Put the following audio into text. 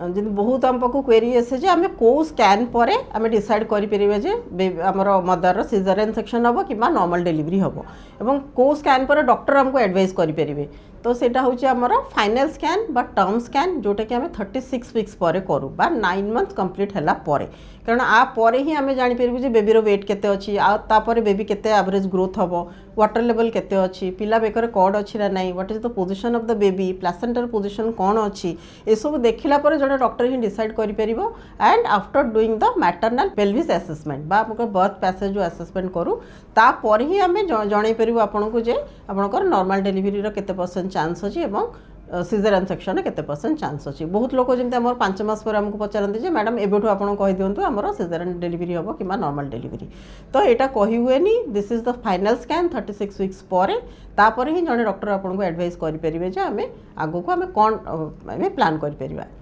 जदि बहुत आम पाक क्वेरी आसे जे आम कौ स्कैन पर आम डिसाइड करें जे आमर मदर सीजरियन सेक्शन हम कि नॉर्मल डिलीवरी हम एवं कौ स्कैन पर डॉक्टर आमको एडवाइस करेंगे तो सेटा होची आमर फाइनल स्कैन बा टर्म स्कैन जोटा कि आम 36 वीक्स पर करूँ बा 9 मंथ कंप्लीट है कारण आ परे ही आम जापर जे बेबीर वेट केते अच्छी आपर बेबी केते एवरेज ग्रोथ हम वाटर लेवल केते अच्छी पिला बेकर कड अच्छी ना नहीं what is the position of the baby प्लासेंटर पोजिशन कौन अच्छी ये सब देखला पर जड़े डॉक्टर ही डिसाइड करें and after doing the maternal pelvis assessment बा बर्थ पैसेज जो असेसमेंट करूँ तापर ही आम जन पारू आपन को जे आपंकर नॉर्मल डिलीवरी केते परसेंट चांस अच्छी सीजरियन सेक्शन केते परसेंट चांस अच्छी बहुत लोग जमी आम 5 मास पर आमको पचारती जे मैडम एबेठू आपन कहि दियंतु आमर सीजरियन डिलीवरी हम कि नॉर्मल डिलीवरी तो यहाँ कही हुए this is the final scan 36 weeks पर तापर ही जड़े डॉक्टर आपको एडवाइस करेंगे आम आगो को आम कौन प्लान करें।